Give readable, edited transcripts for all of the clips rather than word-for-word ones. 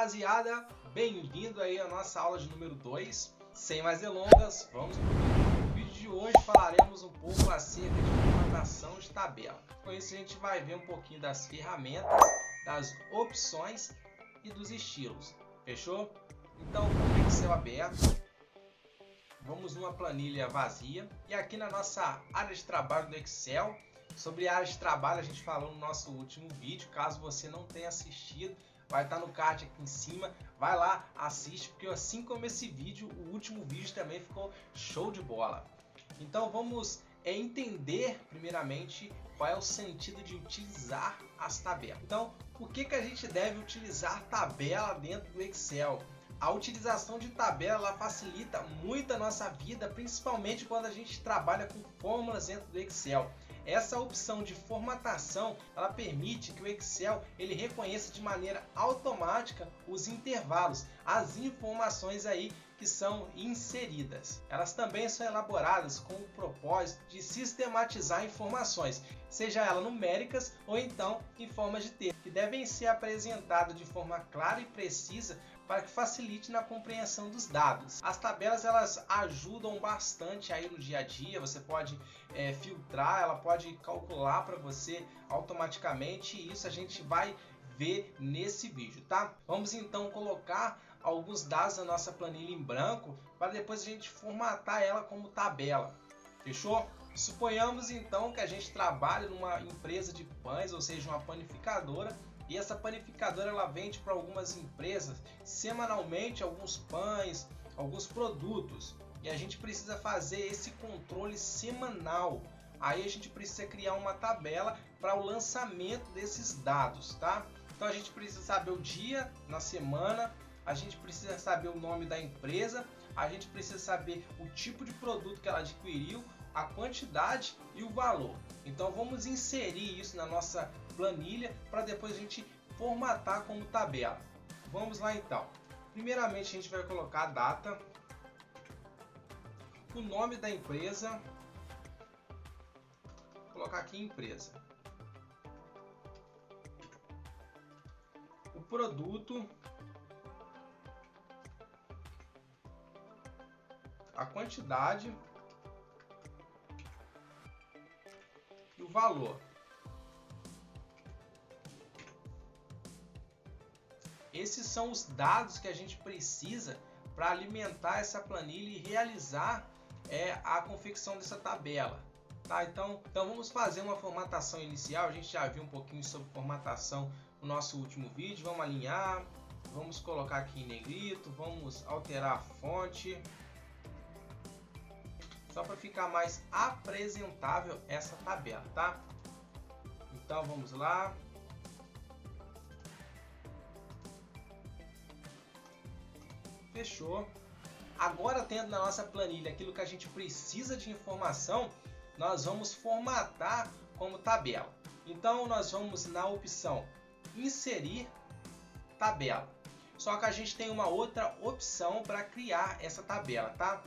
rapaziada, bem-vindo aí à nossa aula de número 2. Sem mais delongas, vamos para o vídeo. No vídeo de hoje falaremos um pouco acerca de formatação de tabela. Com isso a gente vai ver um pouquinho das ferramentas, das opções e dos estilos. Fechou? Então, com o Excel aberto, vamos numa planilha vazia. E aqui na nossa área de trabalho do Excel, sobre a área de trabalho a gente falou no nosso último vídeo. Caso você não tenha assistido, vai estar no card aqui em cima, vai lá, assiste, porque assim como esse vídeo, o último vídeo também ficou show de bola. Então vamos entender primeiramente qual é o sentido de utilizar as tabelas. Então, por que a gente deve utilizar tabela dentro do Excel? A utilização de tabela ela facilita muito a nossa vida, principalmente quando a gente trabalha com fórmulas dentro do Excel. Essa opção de formatação, ela permite que o Excel ele reconheça de maneira automática os intervalos, as informações aí que são inseridas. Elas também são elaboradas com o propósito de sistematizar informações, seja elas numéricas ou então em formas de texto, que devem ser apresentadas de forma clara e precisa para que facilite na compreensão dos dados. As tabelas elas ajudam bastante aí no dia a dia. Você pode filtrar, ela pode calcular para você automaticamente, e isso a gente vai ver nesse vídeo, tá? Vamos então colocar alguns dados da nossa planilha em branco para depois a gente formatar ela como tabela. Fechou? Suponhamos então que a gente trabalha numa empresa de pães, ou seja, uma panificadora. E essa panificadora ela vende para algumas empresas semanalmente alguns pães, alguns produtos. E a gente precisa fazer esse controle semanal. Aí a gente precisa criar uma tabela para o lançamento desses dados, tá? Então a gente precisa saber o dia na semana, a gente precisa saber o nome da empresa, a gente precisa saber o tipo de produto que ela adquiriu, a quantidade e o valor. Então vamos inserir isso na nossa planilha para depois a gente formatar como tabela. Vamos lá então. Primeiramente a gente vai colocar a data, o nome da empresa, vou colocar aqui empresa, o produto, a quantidade e o valor. Esses são os dados que a gente precisa para alimentar essa planilha e realizar a confecção dessa tabela. Tá? Então vamos fazer uma formatação inicial. A gente já viu um pouquinho sobre formatação no nosso último vídeo. Vamos alinhar, vamos colocar aqui em negrito, vamos alterar a fonte, só para ficar mais apresentável essa tabela, tá? Então vamos lá. Fechou. Agora, tendo na nossa planilha aquilo que a gente precisa de informação, nós vamos formatar como tabela. Então nós vamos na opção inserir tabela. Só que a gente tem uma outra opção para criar essa tabela, tá?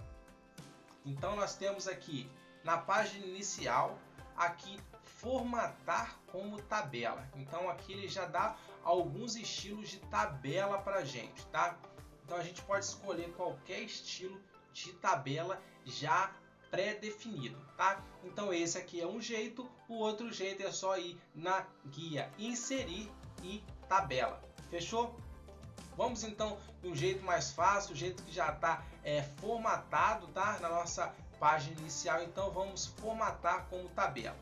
Então nós temos aqui na página inicial, aqui formatar como tabela. Então aqui ele já dá alguns estilos de tabela para a gente, tá? Então a gente pode escolher qualquer estilo de tabela já pré-definido, tá? Então esse aqui é um jeito, o outro jeito é só ir na guia inserir e tabela. Fechou? Vamos então de um jeito mais fácil, o jeito que já está formatado, tá? Na nossa página inicial. Então vamos formatar como tabela.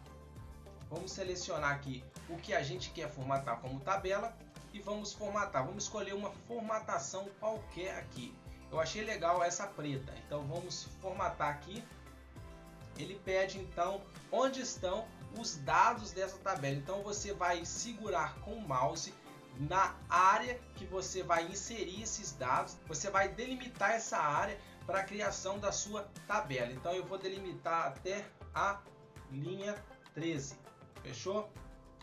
Vamos selecionar aqui o que a gente quer formatar como tabela e vamos formatar. Vamos escolher uma formatação qualquer aqui. Eu achei legal essa preta, então vamos formatar aqui. Ele pede então onde estão os dados dessa tabela. Então você vai segurar com o mouse na área que você vai inserir esses dados. Você vai delimitar essa área para a criação da sua tabela. Então eu vou delimitar até a linha 13. Fechou?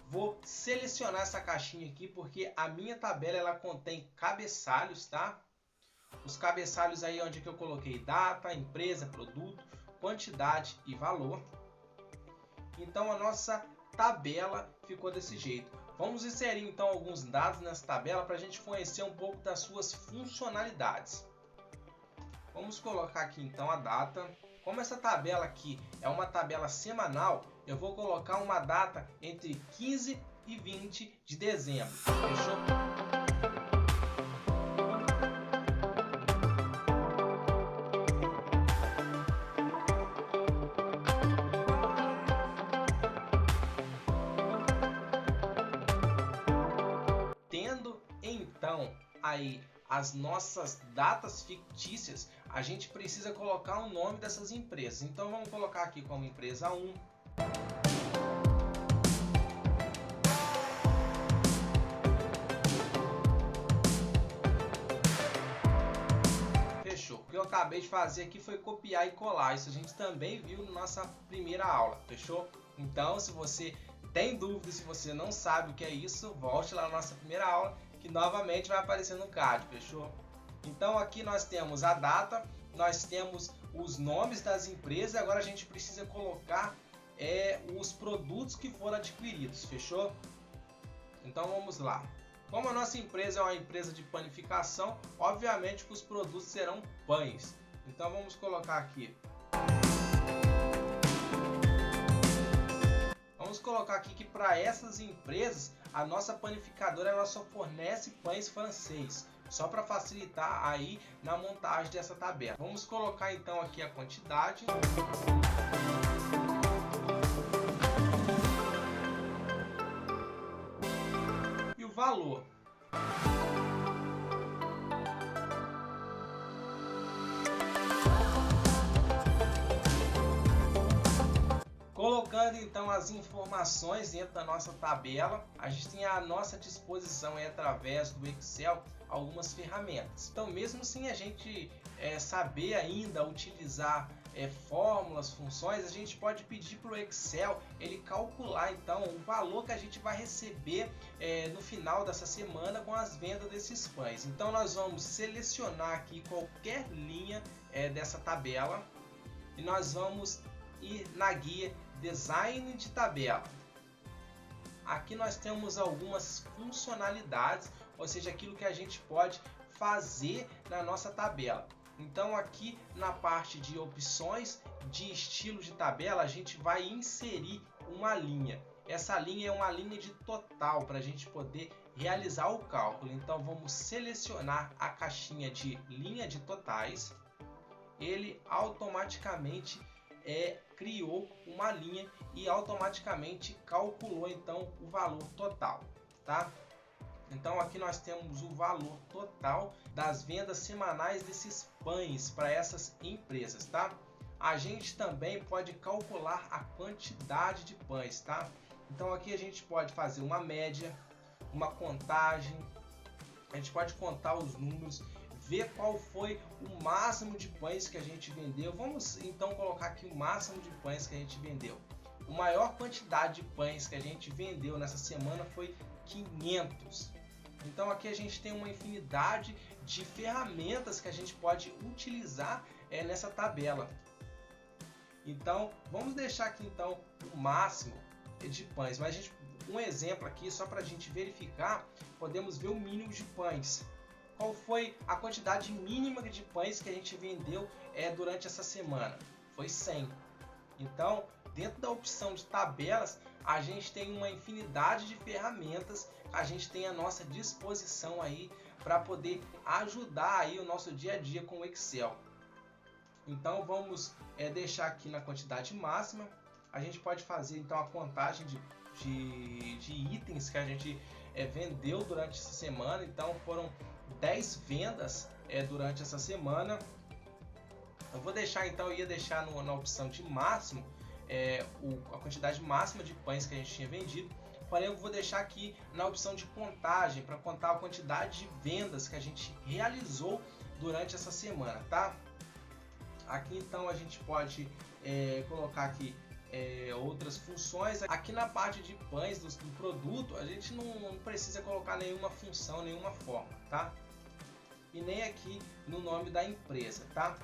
Vou selecionar essa caixinha aqui porque a minha tabela ela contém cabeçalhos, tá? Os cabeçalhos aí onde que eu coloquei data, empresa, produto, quantidade e valor. Então a nossa tabela ficou desse jeito. Vamos inserir então alguns dados nessa tabela para a gente conhecer um pouco das suas funcionalidades. Vamos colocar aqui então a data. Como essa tabela aqui é uma tabela semanal, eu vou colocar uma data entre 15 e 20 de dezembro. Fechou? Tendo então aí as nossas datas fictícias, a gente precisa colocar o nome dessas empresas. Então vamos colocar aqui como empresa 1. Fechou. O que eu acabei de fazer aqui foi copiar e colar. Isso a gente também viu na nossa primeira aula. Fechou? Então, se você tem dúvida, se você não sabe o que é isso, volte lá na nossa primeira aula, que novamente vai aparecer no card, fechou? Então aqui nós temos a data, nós temos os nomes das empresas, agora a gente precisa colocar os produtos que foram adquiridos, fechou? Então vamos lá. Como a nossa empresa é uma empresa de panificação, obviamente que os produtos serão pães. Então vamos colocar aqui. Vamos colocar aqui que para essas empresas, a nossa panificadora ela só fornece pães francês, só para facilitar aí na montagem dessa tabela. Vamos colocar então aqui a quantidade. E o valor. Colocando então as informações dentro da nossa tabela, a gente tem à nossa disposição através do Excel algumas ferramentas. Então mesmo sem a gente saber ainda utilizar fórmulas, funções, a gente pode pedir para o Excel ele calcular então o valor que a gente vai receber no final dessa semana com as vendas desses pães. Então nós vamos selecionar aqui qualquer linha dessa tabela e nós vamos ir na guia Design de tabela. Aqui nós temos algumas funcionalidades, ou seja, aquilo que a gente pode fazer na nossa tabela. Então aqui na parte de opções de estilo de tabela, a gente vai inserir uma linha. Essa linha é uma linha de total para a gente poder realizar o cálculo. Então vamos selecionar a caixinha de linha de totais. Ele automaticamente criou uma linha e automaticamente calculou então o valor total, tá? Então aqui nós temos o valor total das vendas semanais desses pães para essas empresas, tá? A gente também pode calcular a quantidade de pães, tá? Então aqui a gente pode fazer uma média, uma contagem, a gente pode contar os números, ver qual foi o máximo de pães que a gente vendeu. Vamos então colocar aqui o máximo de pães que a gente vendeu. A maior quantidade de pães que a gente vendeu nessa semana foi 500. Então aqui a gente tem uma infinidade de ferramentas que a gente pode utilizar nessa tabela. Então vamos deixar aqui então o máximo de pães, mas um exemplo aqui só para a gente verificar, podemos ver o mínimo de pães. Qual foi a quantidade mínima de pães que a gente vendeu durante essa semana? Foi 100. Então, dentro da opção de tabelas, a gente tem uma infinidade de ferramentas que a gente tem à nossa disposição aí para poder ajudar aí o nosso dia a dia com o Excel. Então, vamos deixar aqui na quantidade máxima. A gente pode fazer então a contagem de itens que a gente vendeu durante essa semana. Então, foram 10 vendas durante essa semana. Eu vou deixar então, eu ia deixar na opção de máximo a quantidade máxima de pães que a gente tinha vendido, porém eu vou deixar aqui na opção de contagem para contar a quantidade de vendas que a gente realizou durante essa semana, tá? Aqui então a gente pode colocar aqui outras funções. Aqui na parte de pães do produto a gente não precisa colocar nenhuma função, nenhuma forma, tá? E nem aqui no nome da empresa, tá?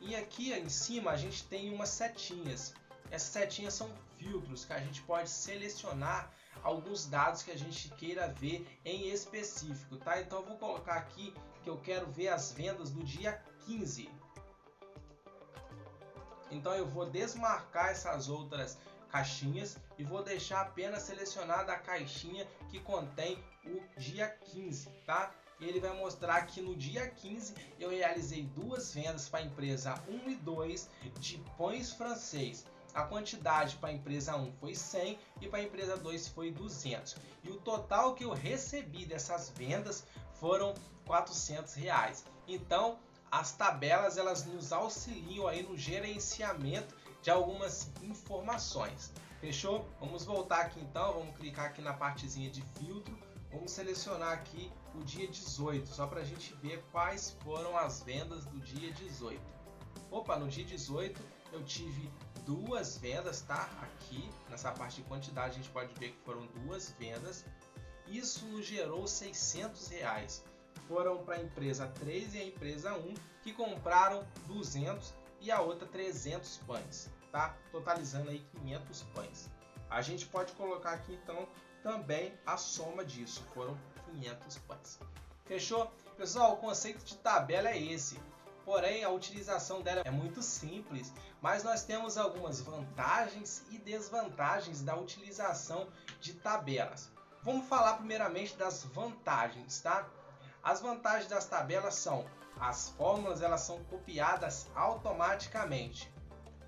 E aqui em cima a gente tem umas setinhas. Essas setinhas são filtros que a gente pode selecionar alguns dados que a gente queira ver em específico, tá? Então eu vou colocar aqui que eu quero ver as vendas do dia 15. Então eu vou desmarcar essas outras caixinhas e vou deixar apenas selecionada a caixinha que contém o dia 15, tá? Ele vai mostrar que no dia 15 eu realizei duas vendas para a empresa 1 e 2 de pães francês. A quantidade para a empresa 1 foi 100 e para a empresa 2 foi 200. E o total que eu recebi dessas vendas foram R$400. Então, as tabelas elas nos auxiliam aí no gerenciamento de algumas informações. Fechou? Vamos voltar aqui então, vamos clicar aqui na partezinha de filtro. Vamos selecionar aqui o dia 18, só para a gente ver quais foram as vendas do dia 18. Opa, no dia 18 eu tive duas vendas, tá? Aqui nessa parte de quantidade a gente pode ver que foram duas vendas. Isso nos gerou R$600. Foram para a empresa 3 e a empresa 1 que compraram 200 e a outra 300 pães, tá? Totalizando aí 500 pães. A gente pode colocar aqui então também a soma disso, foram 500 pães. Fechou? Pessoal, o conceito de tabela é esse. Porém, a utilização dela é muito simples, mas nós temos algumas vantagens e desvantagens da utilização de tabelas. Vamos falar primeiramente das vantagens, tá? As vantagens das tabelas são: as fórmulas elas são copiadas automaticamente.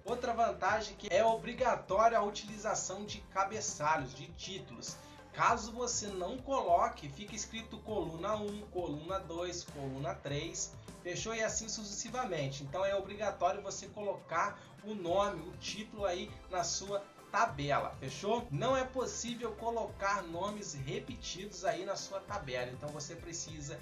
Outra vantagem que é obrigatória a utilização de cabeçalhos, de títulos. Caso você não coloque, fica escrito coluna 1, coluna 2, coluna 3, fechou? E assim sucessivamente. Então é obrigatório você colocar o nome, o título aí na sua tabela, fechou? Não é possível colocar nomes repetidos aí na sua tabela, então você precisa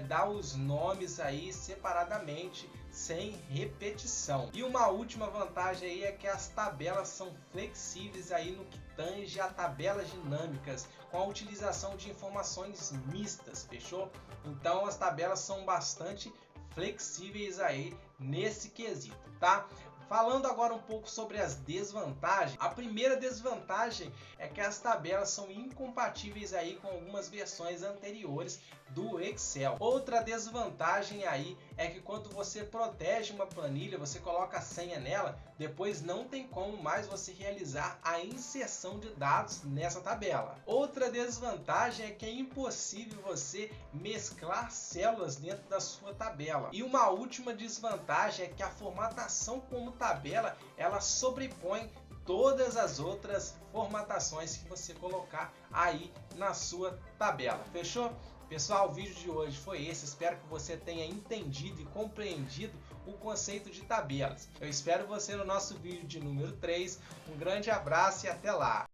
dar os nomes aí separadamente, sem repetição. E uma última vantagem aí é que as tabelas são flexíveis aí no que tange a tabelas dinâmicas, com a utilização de informações mistas, fechou? Então as tabelas são bastante flexíveis aí nesse quesito, tá? Falando agora um pouco sobre as desvantagens, a primeira desvantagem é que as tabelas são incompatíveis aí com algumas versões anteriores do Excel. Outra desvantagem aí é que quando você protege uma planilha, você coloca a senha nela, depois não tem como mais você realizar a inserção de dados nessa tabela. Outra desvantagem é que é impossível você mesclar células dentro da sua tabela. E uma última desvantagem é que a formatação como tabela, ela sobrepõe todas as outras formatações que você colocar aí na sua tabela. Fechou? Pessoal, o vídeo de hoje foi esse. Espero que você tenha entendido e compreendido o conceito de tabelas. Eu espero você no nosso vídeo de número 3. Um grande abraço e até lá!